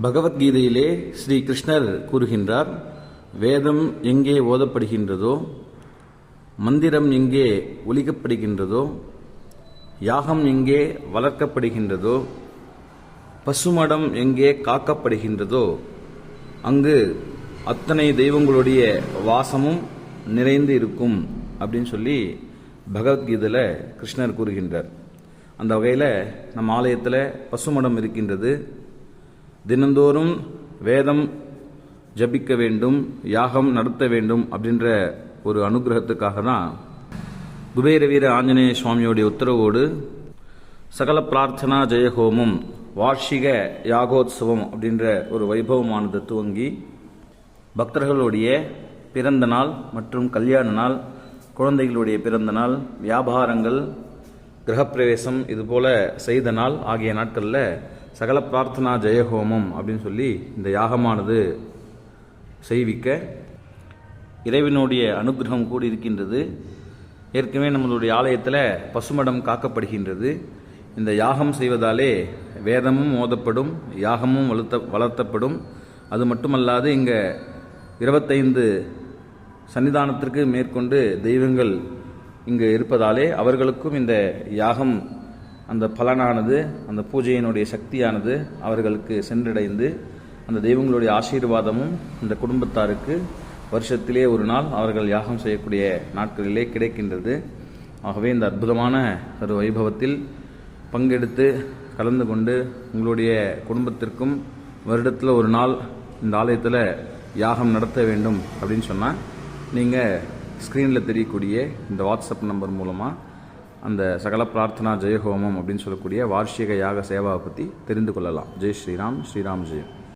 பகவத்கீதையிலே ஸ்ரீ கிருஷ்ணர் கூறுகின்றார், வேதம் எங்கே ஓதப்படுகின்றதோ, மந்திரம் எங்கே ஒலிக்கப்படுகின்றதோ, யாகம் எங்கே வளர்க்கப்படுகின்றதோ, பசுமடம் எங்கே காக்கப்படுகின்றதோ, அங்கு அத்தனை தெய்வங்களுடைய வாசமும் நிறைந்து இருக்கும் அப்படின்னு சொல்லி பகவத்கீதையில் கிருஷ்ணர் கூறுகின்றார். அந்த வகையில் நம்ம ஆலயத்தில் பசுமடம் இருக்கின்றது. தினந்தோறும் வேதம் ஜபிக்க வேண்டும், யாகம் நடத்த வேண்டும் அப்படின்ற ஒரு அனுகிரகத்துக்காக தான் குபேர வீர ஆஞ்சநேய சுவாமியோடைய உத்தரவோடு சகல பிரார்த்தனா ஜெயஹோமம் வார்ஷிக யாகோத்சவம் அப்படின்ற ஒரு வைபவமானது துவங்கி பக்தர்களுடைய பிறந்த நாள் மற்றும் கல்யாண நாள், குழந்தைகளுடைய பிறந்த நாள், வியாபாரங்கள், கிரகப்பிரவேசம் இதுபோல செய்த நாள் ஆகிய நாட்களில் சகல பிரார்த்தனா ஜெயஹோமம் அப்படின்னு சொல்லி இந்த யாகமானது செய்விக்க இறைவனுடைய அனுகிரகம் கூடி இருக்கின்றது. ஏற்கனவே நம்மளுடைய ஆலயத்தில் பசுமடம் காக்கப்படுகின்றது. இந்த யாகம் செய்வதாலே வேதமும் ஓதப்படும், யாகமும் வளர்த்தப்படும். அது மட்டுமல்லாது இங்கே 25 சன்னிதானத்திற்கு மேற்கொண்டு தெய்வங்கள் இங்கு இருப்பதாலே அவர்களுக்கும் இந்த யாகம் அந்த பலனானது, அந்த பூஜையினுடைய சக்தியானது அவர்களுக்கு சென்றடைந்து அந்த தெய்வங்களுடைய ஆசீர்வாதமும் இந்த குடும்பத்தாருக்கு வருஷத்திலே ஒரு நாள் அவர்கள் யாகம் செய்யக்கூடிய நாட்களிலே கிடைக்கின்றது. ஆகவே இந்த அற்புதமான ஒரு வைபவத்தில் பங்கெடுத்து கலந்து கொண்டு உங்களுடைய குடும்பத்திற்கும் வருடத்தில் ஒரு நாள் இந்த ஆலயத்தில் யாகம் நடத்த வேண்டும் அப்படின்னு சொன்னால் நீங்கள் ஸ்க்ரீனில் தெரியக்கூடிய இந்த வாட்ஸ்அப் நம்பர் மூலமாக அந்த சகல பிரார்த்தனா ஜெயஹோமம் அப்படின்னு சொல்லக்கூடிய வார்ஷிக யாக சேவாவை பற்றி தெரிந்து கொள்ளலாம். ஜெய் ஸ்ரீராம், ஸ்ரீராம் ஜெயம்.